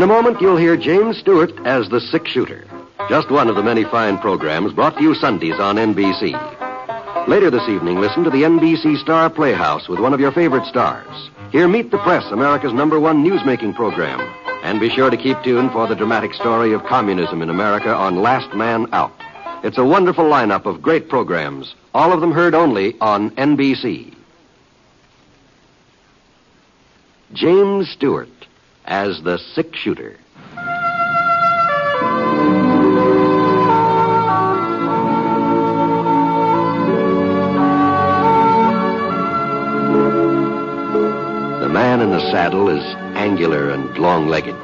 In a moment, you'll hear James Stewart as the six-shooter. Just one of the many fine programs brought to you Sundays on NBC. Later this evening, listen to the NBC Star Playhouse with one of your favorite stars. Hear Meet the Press, America's #1 newsmaking program. And be sure to keep tuned for the dramatic story of communism in America on Last Man Out. It's a wonderful lineup of great programs, all of them heard only on NBC. James Stewart as the six-shooter. The man in the saddle is angular and long-legged.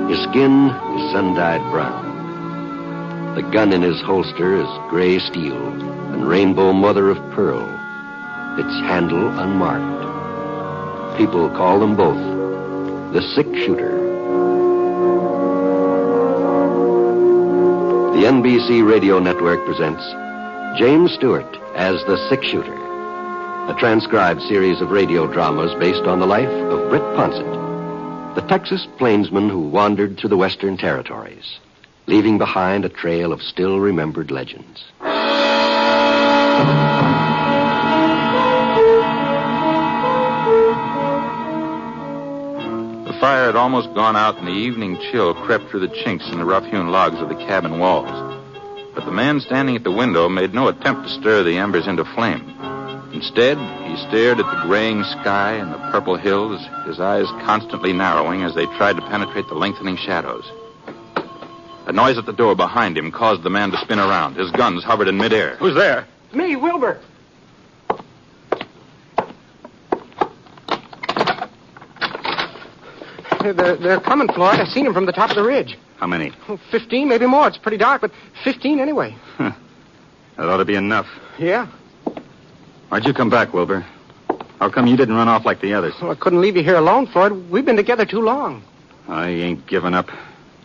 His skin is sun-dyed brown. The gun in his holster is gray steel and rainbow mother of pearl, its handle unmarked. People call them both the six-shooter. The NBC Radio Network presents James Stewart as the six-shooter, a transcribed series of radio dramas based on the life of Britt Ponsett, the Texas plainsman who wandered through the Western Territories, leaving behind a trail of still-remembered legends. The fire had almost gone out, and the evening chill crept through the chinks in the rough-hewn logs of the cabin walls. But the man standing at the window made no attempt to stir the embers into flame. Instead, he stared at the graying sky and the purple hills, his eyes constantly narrowing as they tried to penetrate the lengthening shadows. A noise at the door behind him caused the man to spin around. His guns hovered in midair. Who's there? Me, Wilbur. They're coming, Floyd. I've seen them from the top of the ridge. How many? 15, maybe more. It's pretty dark, but 15 anyway. That ought to be enough. Yeah. Why'd you come back, Wilbur? How come you didn't run off like the others? Well, I couldn't leave you here alone, Floyd. We've been together too long. I ain't giving up.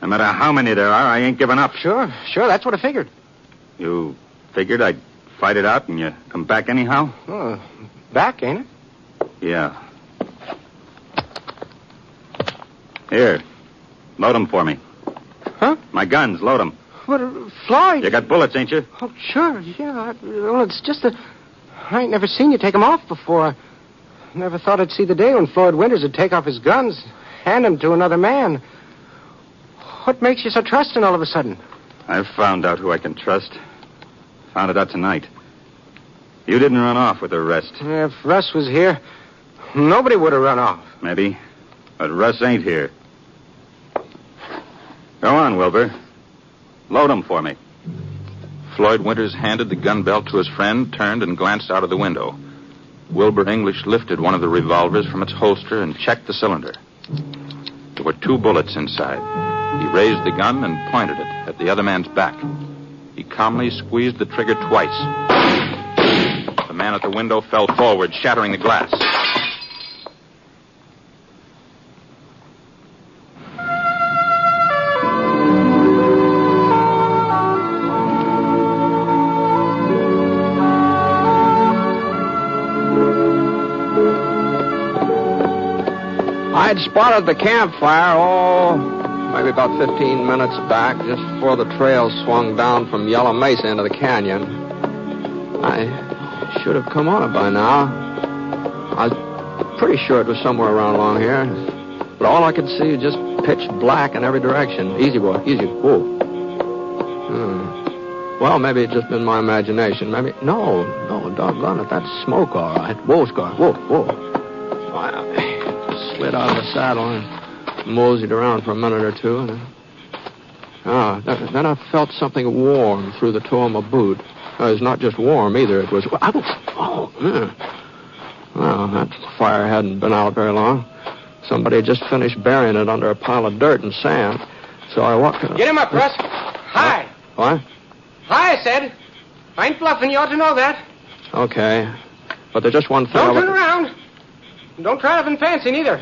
No matter how many there are, I ain't giving up. Sure. That's what I figured. You figured I'd fight it out and you come back anyhow? Oh, back, ain't it? Yeah. Here. Load 'em for me. Huh? My guns, load 'em. What, Floyd? You got bullets, ain't you? Oh, sure, yeah. Well, it's just that I ain't never seen you take 'em off before. I never thought I'd see the day when Floyd Winters would take off his guns, hand 'em to another man. What makes you so trusting all of a sudden? I've found out who I can trust. Found it out tonight. You didn't run off with the rest. If Russ was here, nobody would have run off. Maybe. But Russ ain't here. Go on, Wilbur. Load 'em for me. Floyd Winters handed the gun belt to his friend, turned, and glanced out of the window. Wilbur English lifted one of the revolvers from its holster and checked the cylinder. There were 2 bullets inside. He raised the gun and pointed it at the other man's back. He calmly squeezed the trigger twice. The man at the window fell forward, shattering the glass. I'd spotted the campfire, maybe about 15 minutes back, just before the trail swung down from Yellow Mesa into the canyon. I should have come on it by now. I was pretty sure it was somewhere around along here. But all I could see was just pitch black in every direction. Easy, boy, easy. Whoa. Well, maybe it's just been my imagination. Maybe... No, doggone it. That's smoke, all right. Whoa, Scar. Whoa. I slid out of the saddle and moseyed around for a minute or two. And then I felt something warm through the toe of my boot. It was not just warm either. It was... Well, that fire hadn't been out very long. Somebody had just finished burying it under a pile of dirt and sand. So I walked... Get him up, Russ. Hi. What? Hi, I said. I ain't bluffing. You ought to know that. Okay. But there's just one thing... Don't turn around. Don't try nothing fancy, neither.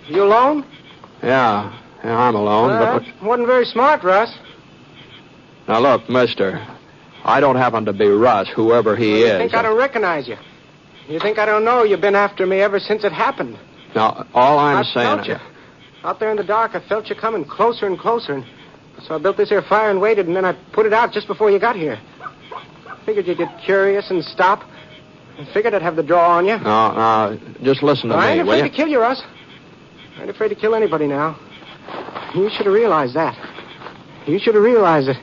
You alone? Yeah, I'm alone. But wasn't very smart, Russ. Now, look, mister, I don't happen to be Russ, whoever he is. You think I don't recognize you? You think I don't know you've been after me ever since it happened? Now, all I'm I saying felt you. Out there in the dark, I felt you coming closer and closer. And so I built this here fire and waited, and then I put it out just before you got here. Figured you'd get curious and stop. I figured I'd have the draw on you. No, just listen to me, I ain't will afraid you? to kill you, Russ. I ain't afraid to kill anybody now. You should have realized that. You should have realized that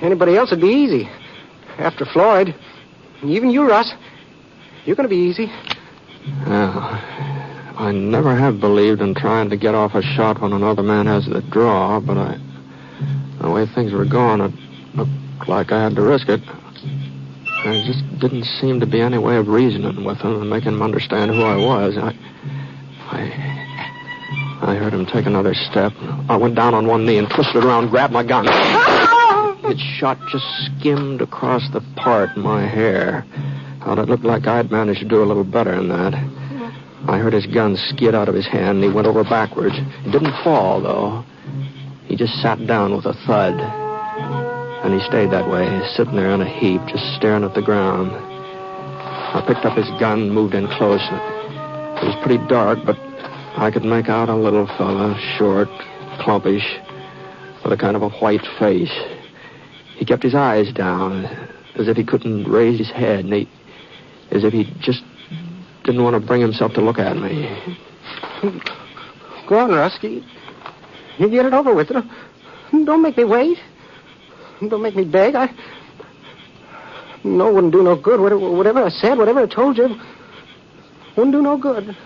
anybody else would be easy. After Floyd, even you, Russ, you're going to be easy. Yeah. I never have believed in trying to get off a shot when another man has the draw, but the way things were going, it looked like I had to risk it. There just didn't seem to be any way of reasoning with him and making him understand who I was. I heard him take another step. I went down on one knee and twisted around, grabbed my gun. Its shot just skimmed across the part in my hair. Thought it looked like I'd managed to do a little better than that. I heard his gun skid out of his hand, and he went over backwards. He didn't fall, though. He just sat down with a thud. And he stayed that way, sitting there in a heap, just staring at the ground. I picked up his gun and moved in close. It was pretty dark, but I could make out a little fella, short, clumpish, with a kind of a white face. He kept his eyes down, as if he couldn't raise his head, and as if he just didn't want to bring himself to look at me. Go on, Rusky. You get it over with. Don't make me wait. Don't make me beg. No, wouldn't do no good. Whatever I said, whatever I told you, wouldn't do no good.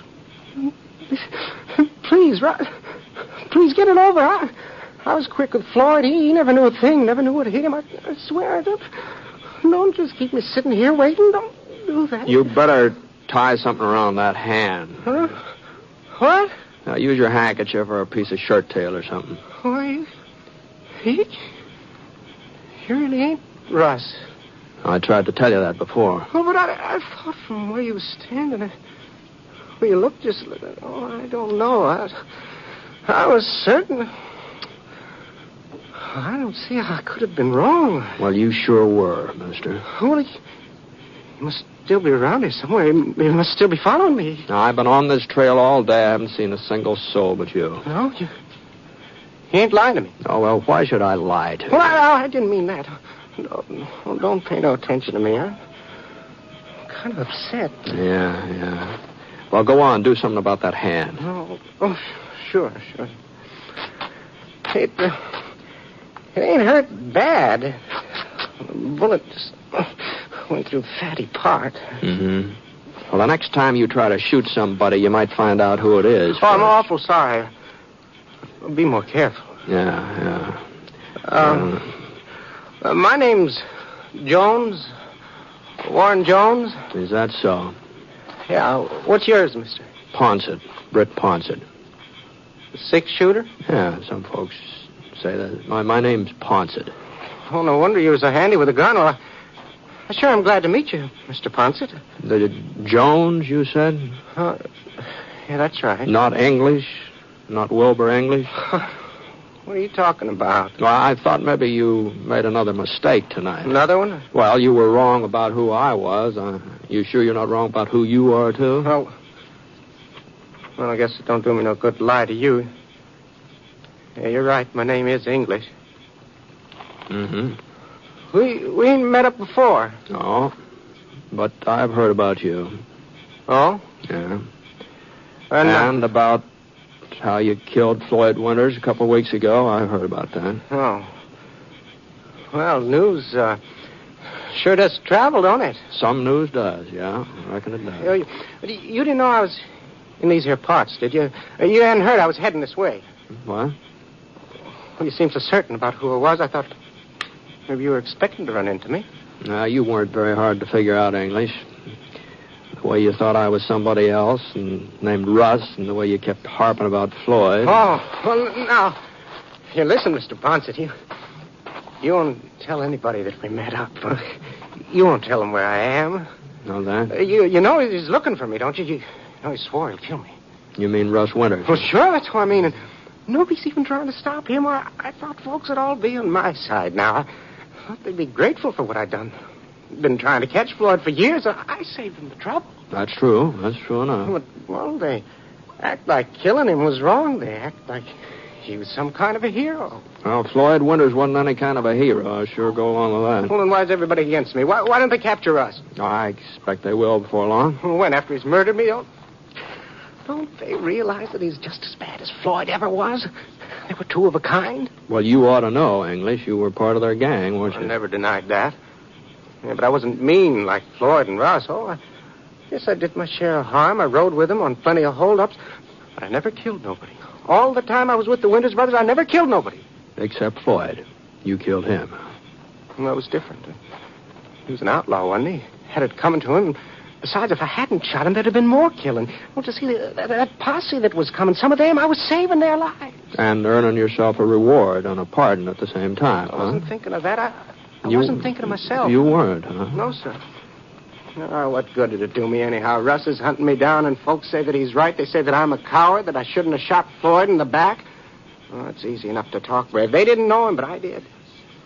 Please, please get it over. I was quick with Floyd. He never knew a thing, never knew what hit him. I swear. Don't just keep me sitting here waiting. Don't do that. You better tie something around that hand. Huh? What? Now, use your handkerchief or a piece of shirt tail or something. Why, you really ain't Russ. I tried to tell you that before. Oh, but I thought from where you were standing, where you looked just... Oh, I don't know. I was certain... I don't see how I could have been wrong. Well, you sure were, mister. Well, he must still be around here somewhere. He must still be following me. Now, I've been on this trail all day. I haven't seen a single soul but you. No? You ain't lying to me. Oh, well, why should I lie to you? Well, I didn't mean that. No, don't pay no attention to me. I'm kind of upset. Yeah. Well, go on. Do something about that hand. Oh, sure. It ain't hurt bad. The bullet just went through fatty part. Mm-hmm. Well, the next time you try to shoot somebody, you might find out who it is. Oh, I'm awful sorry. I'll be more careful. Yeah. My name's Jones. Warren Jones. Is that so? Yeah. What's yours, mister? Ponsett. Britt Ponsett. The six-shooter? Yeah, some folks say that. My name's Ponsett. Oh, no wonder you were so handy with a gun. Well, I sure am glad to meet you, Mr. Ponsett. The Jones, you said? Yeah, that's right. Not English? Not Wilbur English? What are you talking about? Well, I thought maybe you made another mistake tonight. Another one? Well, you were wrong about who I was. You sure you're not wrong about who you are, too? Well, I guess it don't do me no good to lie to you. Yeah, you're right. My name is English. Mm-hmm. We ain't met up before. No, but I've heard about you. Oh? Yeah. And about how you killed Floyd Winters a couple of weeks ago. I heard about that. Oh. Well, news sure does travel, don't it? Some news does, yeah. I reckon it does. You didn't know I was in these here parts, did you? You hadn't heard I was heading this way. What? Well, you seemed so certain about who I was, I thought maybe you were expecting to run into me. No, you weren't very hard to figure out, English. The way you thought I was somebody else and named Russ, and the way you kept harping about Floyd. Oh, well, now, here, listen, Mr. Ponsett, you won't tell anybody that we met up. You won't tell them where I am. Know that? You know he's looking for me, don't you? You know he swore he'll kill me. You mean Russ Winters? Well, sure, that's what I mean. And nobody's even trying to stop him. I thought folks would all be on my side now. I thought they'd be grateful for what I'd done. Been trying to catch Floyd for years. I saved them the trouble. That's true. That's true enough. Well, they act like killing him was wrong. They act like he was some kind of a hero. Well, Floyd Winters wasn't any kind of a hero. I'll sure go along with that. Well, then why is everybody against me? Why don't they capture us? I expect they will before long. When, after he's murdered me? Don't they realize that he's just as bad as Floyd ever was? They were two of a kind. Well, you ought to know, English. You were part of their gang, weren't you? I never denied that. Yeah, but I wasn't mean like Floyd and Ross. I guess I did my share of harm. I rode with them on plenty of holdups, but I never killed nobody. All the time I was with the Winters brothers, I never killed nobody. Except Floyd. You killed him. Well, that was different. He was an outlaw, wasn't he? Had it coming to him. Besides, if I hadn't shot him, there'd have been more killing. Well, to see that posse that was coming, some of them, I was saving their lives. And earning yourself a reward and a pardon at the same time, I wasn't thinking of that. I wasn't thinking of myself. You weren't, huh? No, sir. Oh, what good did it do me anyhow? Russ is hunting me down, and folks say that he's right. They say that I'm a coward, that I shouldn't have shot Floyd in the back. Oh, it's easy enough to talk brave. They didn't know him, but I did.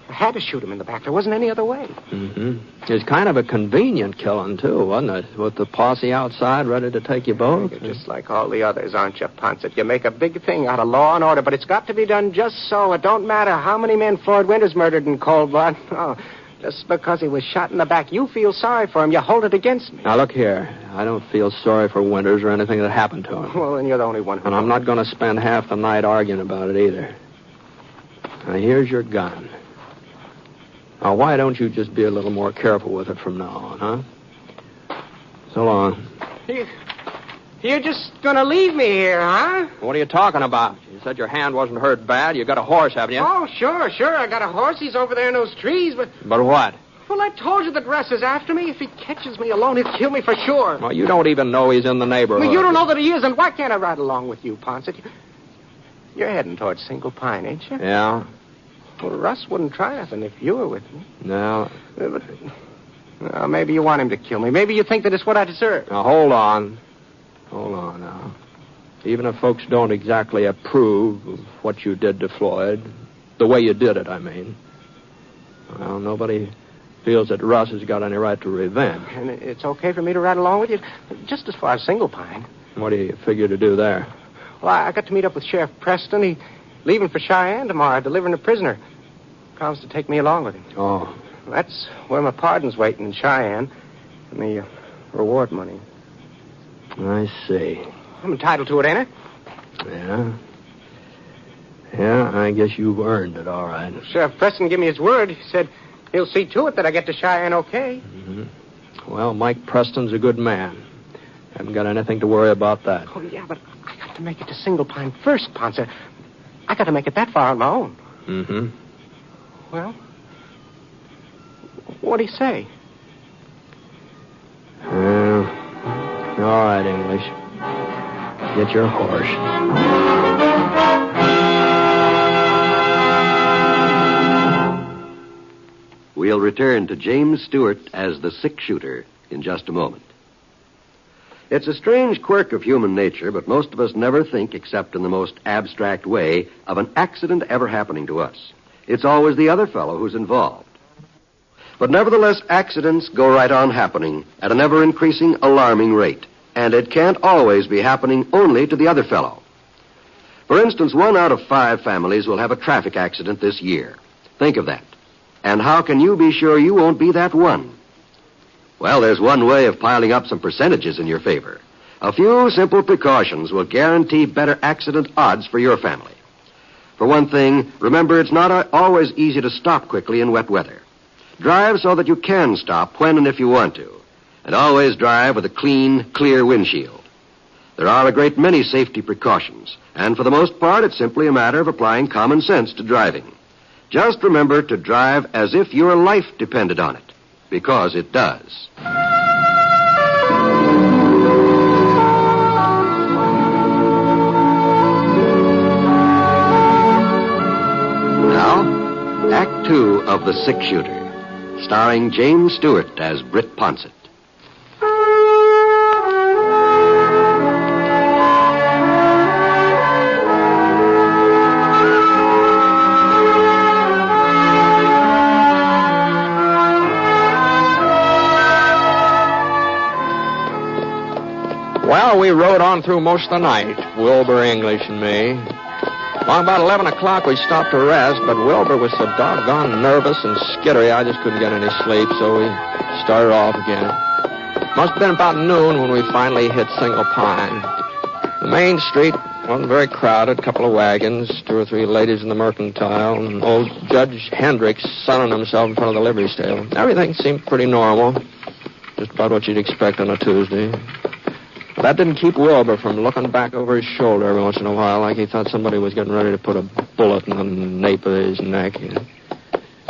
I had to shoot him in the back. There wasn't any other way. Mm-hmm. It's kind of a convenient killing, too, wasn't it? With the posse outside ready to take you both. You're just like all the others, aren't you, Ponset? You make a big thing out of law and order, but it's got to be done just so. It don't matter how many men Floyd Winters murdered in cold blood. Oh, just because he was shot in the back, you feel sorry for him. You hold it against me. Now, look here. I don't feel sorry for Winters or anything that happened to him. Well, then you're the only one who... And I'm not going to spend half the night arguing about it either. Now, here's your gun. Now, why don't you just be a little more careful with it from now on, huh? So long. You're just going to leave me here, huh? What are you talking about? You said your hand wasn't hurt bad. You got a horse, haven't you? Oh, sure. I got a horse. He's over there in those trees, but... But what? Well, I told you that Russ is after me. If he catches me alone, he'll kill me for sure. Well, you don't even know he's in the neighborhood. Well, you don't know that he is, and why can't I ride along with you, Ponset? You're heading towards Single Pine, ain't you? Yeah. Well, Russ wouldn't try nothing if you were with me. No. But maybe you want him to kill me. Maybe you think that it's what I deserve. Now, hold on. Hold on now. Even if folks don't exactly approve of what you did to Floyd, the way you did it, I mean, well, nobody feels that Russ has got any right to revenge. And it's okay for me to ride along with you? Just as far as Single Pine. What do you figure to do there? Well, I got to meet up with Sheriff Preston. He's leaving for Cheyenne tomorrow, delivering a prisoner. Promised to take me along with him. Oh. That's where my pardon's waiting in Cheyenne. And the reward money. I see. I'm entitled to it, ain't I? Yeah. Yeah, I guess you've earned it, all right. Sheriff Preston gave me his word. He said he'll see to it that I get to Cheyenne okay. Mm-hmm. Well, Mike Preston's a good man. Haven't got anything to worry about that. Oh, yeah, but I got to make it to Single Pine first, Ponce. I got to make it that far on my own. Mm-hmm. Well, what'd he say? All right, English. Get your horse. We'll return to James Stewart as the six-shooter in just a moment. It's a strange quirk of human nature, but most of us never think, except in the most abstract way, of an accident ever happening to us. It's always the other fellow who's involved. But nevertheless, accidents go right on happening at an ever-increasing, alarming rate. And it can't always be happening only to the other fellow. For instance, 1 out of 5 families will have a traffic accident this year. Think of that. And how can you be sure you won't be that one? Well, there's one way of piling up some percentages in your favor. A few simple precautions will guarantee better accident odds for your family. For one thing, remember it's not always easy to stop quickly in wet weather. Drive so that you can stop when and if you want to. And always drive with a clean, clear windshield. There are a great many safety precautions, and for the most part, it's simply a matter of applying common sense to driving. Just remember to drive as if your life depended on it, because it does. Now, Act 2 of The Six-Shooter, starring James Stewart as Britt Ponsett. Well, we we rode on through most of the night, Wilbur, English, and me. Along about 11 o'clock, we stopped to rest, but Wilbur was so doggone nervous and skittery, I just couldn't get any sleep, so we started off again. Must have been about noon when we finally hit Single Pine. The main street wasn't very crowded, a couple of wagons, 2 or 3 ladies in the mercantile, and old Judge Hendricks sunning himself in front of the livery stable. Everything seemed pretty normal, just about what you'd expect on a Tuesday. But that didn't keep Wilbur from looking back over his shoulder every once in a while like he thought somebody was getting ready to put a bullet in the nape of his neck.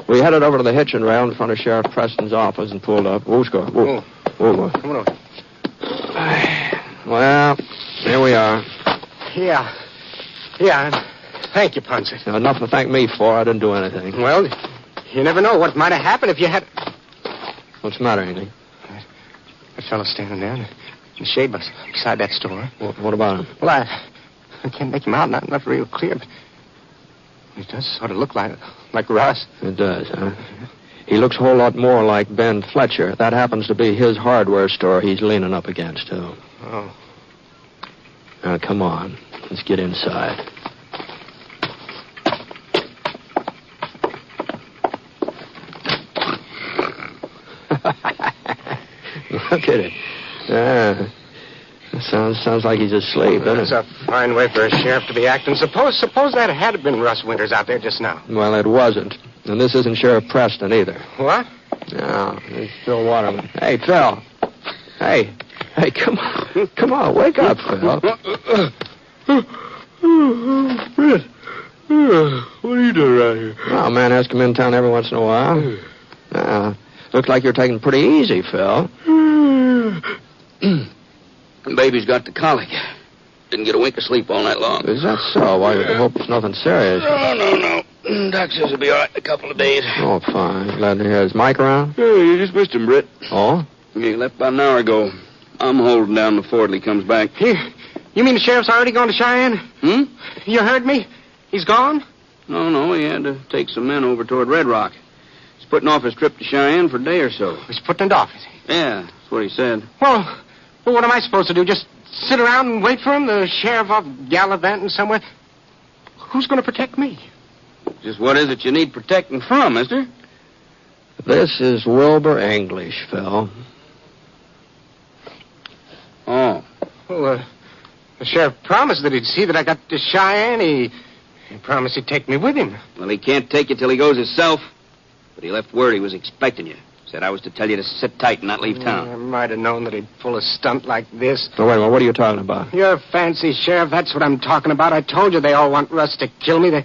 We headed over to the hitching rail in front of Sheriff Preston's office and pulled up. Who's going? Whoa. Come on. Well, here we are. Yeah. Thank you, Ponce. Enough to thank me for. I didn't do anything. Well, you never know what might have happened if you had... What's the matter, anything? That fellow standing there in the shade beside that store. What about him? Well, I can't make him out, not real clear, but he does sort of look like Russ. It does, huh? He looks a whole lot more like Ben Fletcher. That happens to be his hardware store he's leaning up against, too. Oh. Now, come on. Let's get inside. Look at it. Sounds like he's asleep, doesn't it? That's a fine way for a sheriff to be acting. Suppose that had been Russ Winters out there just now. Well, it wasn't. And this isn't Sheriff Preston either. What? No, it's Phil Waterman. Hey, Phil. Hey, come on. Come on, wake up, Phil. What are you doing around here? Well, a man has to come in town every once in a while. Looks like you're taking it pretty easy, Phil. The baby's got the colic. Didn't get a wink of sleep all night long. Is that so? Why, I hope it's nothing serious. No. Doc says he'll be all right in a couple of days. Oh, fine. Glad to hear. Is Mike around? Yeah, you just missed him, Britt. Oh? Yeah, he left about an hour ago. I'm holding down the fort till he comes back. You mean the sheriff's already gone to Cheyenne? You heard me? He's gone? No, he had to take some men over toward Red Rock. He's putting off his trip to Cheyenne for a day or so. He's putting it off, is he? Yeah, that's what he said. Well, what am I supposed to do? Just sit around and wait for him? The sheriff off gallivanting somewhere? Who's going to protect me? Just what is it you need protecting from, mister? This is Wilbur English, Phil. Oh. Well, the sheriff promised that he'd see that I got to Cheyenne. He promised he'd take me with him. Well, he can't take you till he goes himself. But he left word he was expecting you. Said I was to tell you to sit tight and not leave town. I might have known that he'd pull a stunt like this. Oh, wait a minute. What are you talking about? You're a fancy sheriff. That's what I'm talking about. I told you they all want Russ to kill me. They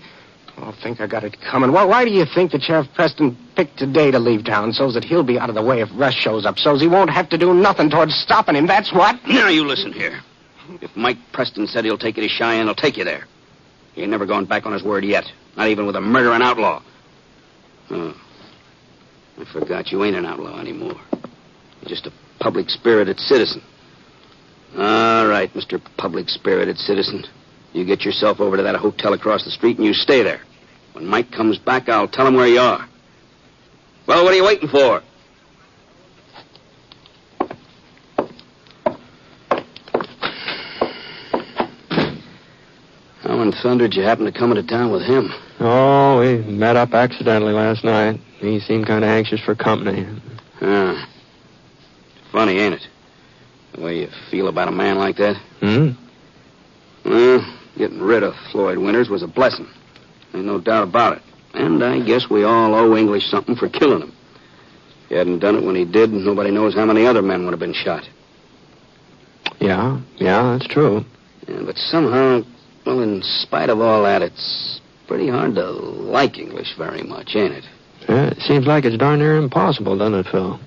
all think I got it coming. Well, why do you think that Sheriff Preston picked today to leave town so that he'll be out of the way if Russ shows up, so he won't have to do nothing towards stopping him? That's what. Now, you listen here. If Mike Preston said he'll take you to Cheyenne, he'll take you there. He ain't never gone back on his word yet. Not even with a murdering outlaw. Oh. I forgot you ain't an outlaw anymore. You're just a public-spirited citizen. All right, Mr. Public-spirited citizen. You get yourself over to that hotel across the street and you stay there. When Mike comes back, I'll tell him where you are. Well, what are you waiting for? How in thunder did you happen to come into town with him? Oh, we met up accidentally last night. He seemed kind of anxious for company. Funny, ain't it? The way you feel about a man like that? Well, getting rid of Floyd Winters was a blessing. Ain't no doubt about it. And I guess we all owe English something for killing him. If he hadn't done it when he did, nobody knows how many other men would have been shot. Yeah, that's true. Yeah, but somehow, well, in spite of all that, it's pretty hard to like English very much, ain't it? Yeah, it seems like it's darn near impossible, doesn't it, Phil?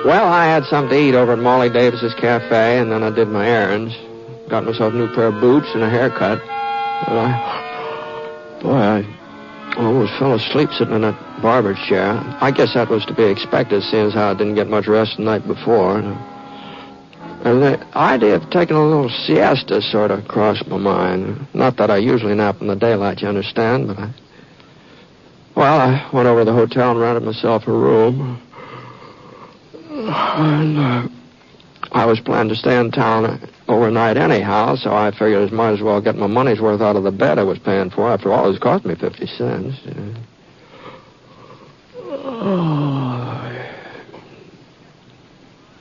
Well, I had something to eat over at Molly Davis's cafe, and then I did my errands. Got myself a new pair of boots and a haircut. But I almost fell asleep sitting in that barber's chair. I guess that was to be expected, seeing as how I didn't get much rest the night before. And the idea of taking a little siesta sort of crossed my mind. Not that I usually nap in the daylight, you understand, but I went over to the hotel and rented myself a room. And, I was planning to stay in town overnight anyhow, so I figured I might as well get my money's worth out of the bed I was paying for. After all, it's cost me 50 cents.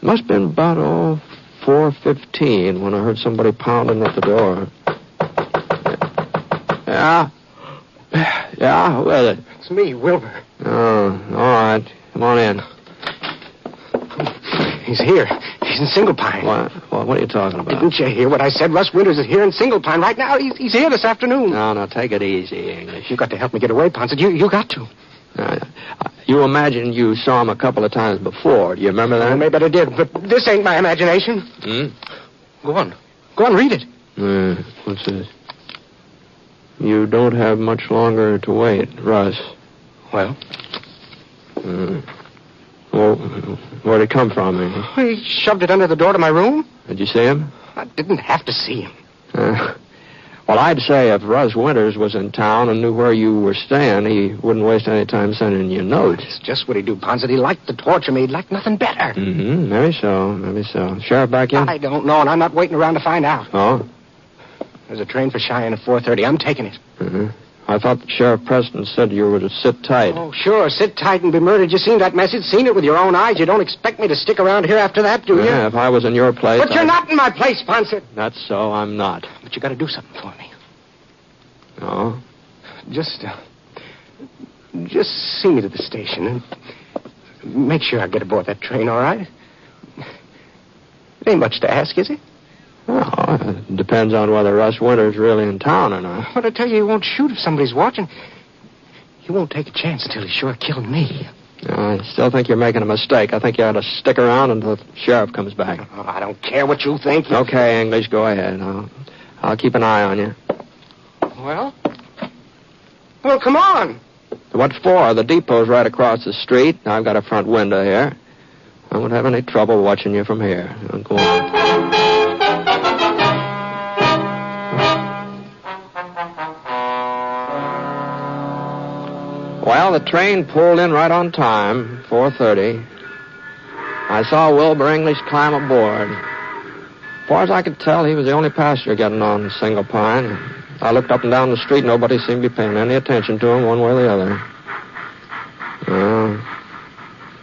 Must have been about 4:15 when I heard somebody pounding at the door. Yeah? Yeah, who is it? It's me, Wilbur. Oh, all right. Come on in. He's here. He's in Single Pine. What are you talking about? Didn't you hear what I said? Russ Winters is here in Single Pine right now. He's here this afternoon. No, take it easy, English. You got to help me get away, Ponset. You got to. You imagine you saw him a couple of times before. Do you remember that? Well, maybe I did, but this ain't my imagination. Go on, read it. What's this? You don't have much longer to wait, Russ. Well? Well, where'd it come from, English? He shoved it under the door to my room. Did you see him? I didn't have to see him. Well, I'd say if Russ Winters was in town and knew where you were staying, he wouldn't waste any time sending you notes. It's just what he'd do, Ponset. He liked to torture me. He'd like nothing better. Maybe so. Sheriff back in? I don't know, and I'm not waiting around to find out. Oh? There's a train for Cheyenne at 4:30. I'm taking it. I thought Sheriff Preston said you were to sit tight. Oh, sure. Sit tight and be murdered. You seen that message? Seen it with your own eyes? You don't expect me to stick around here after that, do you? Yeah, if I was in your place... But you're not in my place, Ponset. That's so. I'm not. But you got to do something for me. Oh? Just see me to the station and make sure I get aboard that train, all right? It ain't much to ask, is it? Well, it depends on whether Russ Winter's really in town or not. But I tell you, he won't shoot if somebody's watching. He won't take a chance until he's sure killed me. I still think you're making a mistake. I think you ought to stick around until the sheriff comes back. Oh, I don't care what you think. Okay, English, go ahead. I'll keep an eye on you. Well, come on. What for? The depot's right across the street. I've got a front window here. I won't have any trouble watching you from here. Go on. Well, the train pulled in right on time, 4:30. I saw Wilbur English climb aboard. As far as I could tell, he was the only passenger getting on Single Pine. I looked up and down the street. Nobody seemed to be paying any attention to him one way or the other.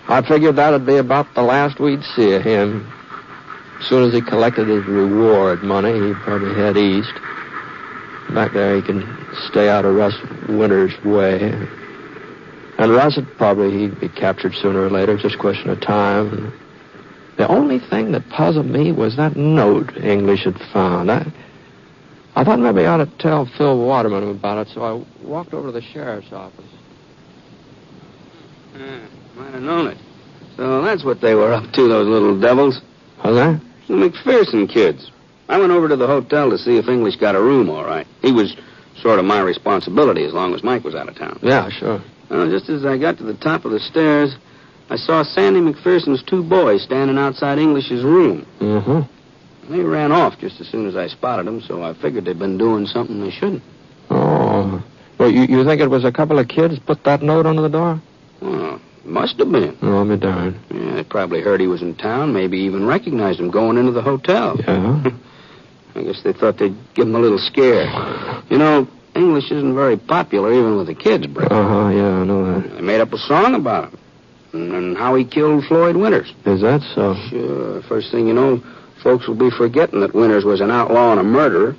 I figured that'd be about the last we'd see of him. As soon as he collected his reward money, he'd probably head east. Back there, he could stay out of Russ Winter's way. And Russ he'd be captured sooner or later, just a question of time. The only thing that puzzled me was that note English had found. I thought maybe I ought to tell Phil Waterman about it, so I walked over to the sheriff's office. Might have known it. So that's what they were up to, those little devils. Was that? The McPherson kids. I went over to the hotel to see if English got a room all right. He was sort of my responsibility as long as Mike was out of town. Yeah, sure. Well, just as I got to the top of the stairs, I saw Sandy McPherson's two boys standing outside English's room. They ran off just as soon as I spotted them, so I figured they'd been doing something they shouldn't. Oh. Well, you think it was a couple of kids put that note under the door? Well, must have been. Oh, I'll be darned. Yeah, they probably heard he was in town, maybe even recognized him going into the hotel. Yeah? I guess they thought they'd give him a little scare. You know, English isn't very popular even with the kids, Brett. Yeah, I know that. They made up a song about him. And how he killed Floyd Winters. Is that so? Sure. First thing you know, folks will be forgetting that Winters was an outlaw and a murderer.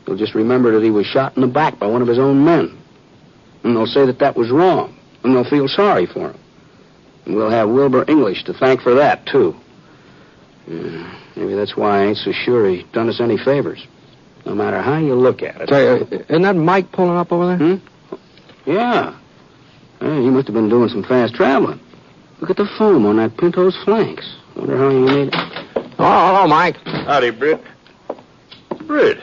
They'll just remember that he was shot in the back by one of his own men. And they'll say that was wrong. And they'll feel sorry for him. And we'll have Wilbur English to thank for that, too. Maybe that's why I ain't so sure he done us any favors. No matter how you look at it. Say, isn't that Mike pulling up over there? Yeah. He must have been doing some fast traveling. Look at the foam on that Pinto's flanks. Wonder how he made it. Oh, hello, Mike. Howdy, Britt. Britt,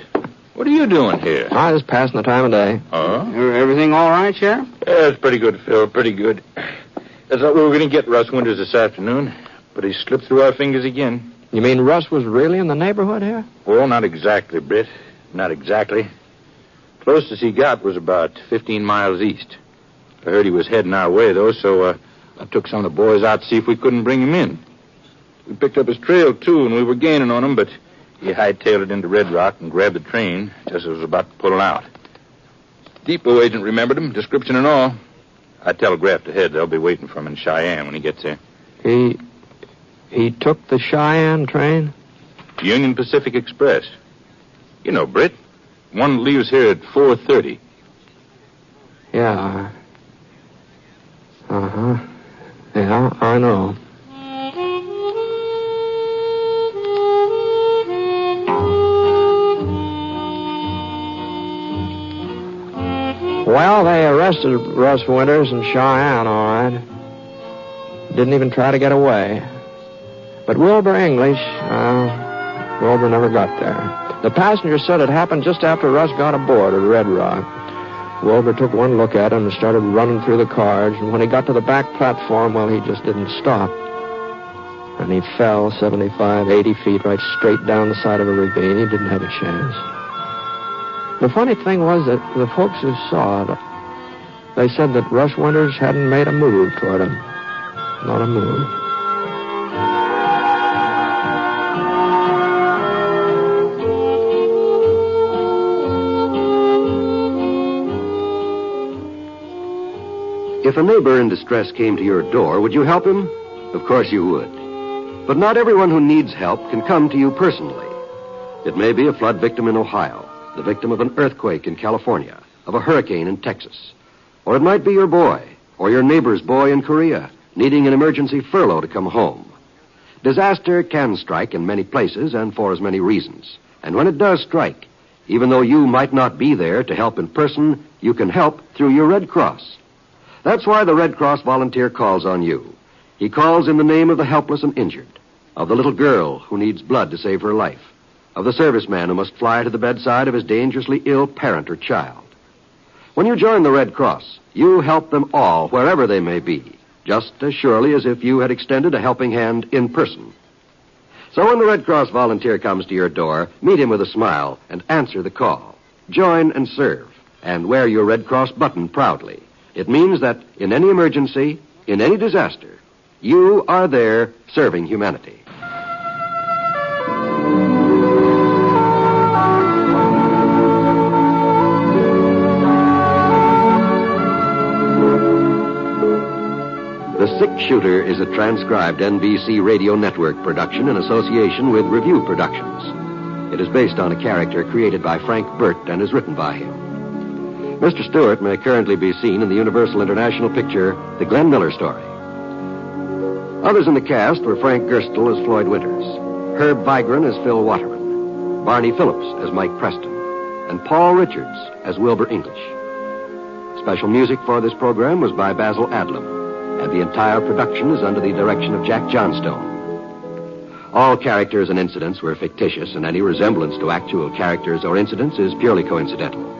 what are you doing here? I was passing the time of day. Oh? Everything all right, Sheriff? Yeah, it's pretty good, Phil, pretty good. I thought we were going to get Russ Winters this afternoon, but he slipped through our fingers again. You mean Russ was really in the neighborhood here? Well, not exactly, Britt. Not exactly. Closest he got was about 15 miles east. I heard he was heading our way, though, so I took some of the boys out to see if we couldn't bring him in. We picked up his trail, too, and we were gaining on him, but he hightailed it into Red Rock and grabbed the train just as it was about to pull out. Depot agent remembered him, description and all. I telegraphed ahead they'll be waiting for him in Cheyenne when he gets there. He took the Cheyenne train? Union Pacific Express. You know, Britt. One leaves here at 4:30. Yeah. Uh-huh. Yeah, I know. Well, they arrested Russ Winters in Cheyenne, all right. Didn't even try to get away. But Wilbur English, Wilbur never got there. The passenger said it happened just after Russ got aboard at Red Rock. Wilbur took one look at him and started running through the cars, and when he got to the back platform, well, he just didn't stop. And he fell 75, 80 feet right straight down the side of a ravine. He didn't have a chance. The funny thing was that the folks who saw it, they said that Russ Winters hadn't made a move toward him. Not a move. If a neighbor in distress came to your door, would you help him? Of course you would. But not everyone who needs help can come to you personally. It may be a flood victim in Ohio, the victim of an earthquake in California, of a hurricane in Texas. Or it might be your boy, or your neighbor's boy in Korea, needing an emergency furlough to come home. Disaster can strike in many places and for as many reasons. And when it does strike, even though you might not be there to help in person, you can help through your Red Cross. That's why the Red Cross volunteer calls on you. He calls in the name of the helpless and injured, of the little girl who needs blood to save her life, of the serviceman who must fly to the bedside of his dangerously ill parent or child. When you join the Red Cross, you help them all wherever they may be, just as surely as if you had extended a helping hand in person. So when the Red Cross volunteer comes to your door, meet him with a smile and answer the call. Join and serve, and wear your Red Cross button proudly. It means that in any emergency, in any disaster, you are there serving humanity. The Six Shooter is a transcribed NBC Radio Network production in association with Review Productions. It is based on a character created by Frank Burt and is written by him. Mr. Stewart may currently be seen in the Universal International picture, The Glenn Miller Story. Others in the cast were Frank Gerstle as Floyd Winters, Herb Vigran as Phil Waterman, Barney Phillips as Mike Preston, and Paul Richards as Wilbur English. Special music for this program was by Basil Adlam, and the entire production is under the direction of Jack Johnstone. All characters and incidents were fictitious, and any resemblance to actual characters or incidents is purely coincidental.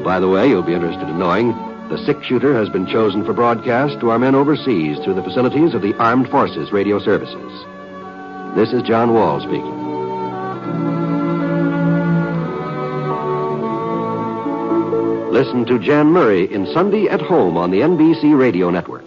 By the way, you'll be interested in knowing the Six Shooter has been chosen for broadcast to our men overseas through the facilities of the Armed Forces Radio Services. This is John Wall speaking. Listen to Jan Murray in Sunday at Home on the NBC Radio Network.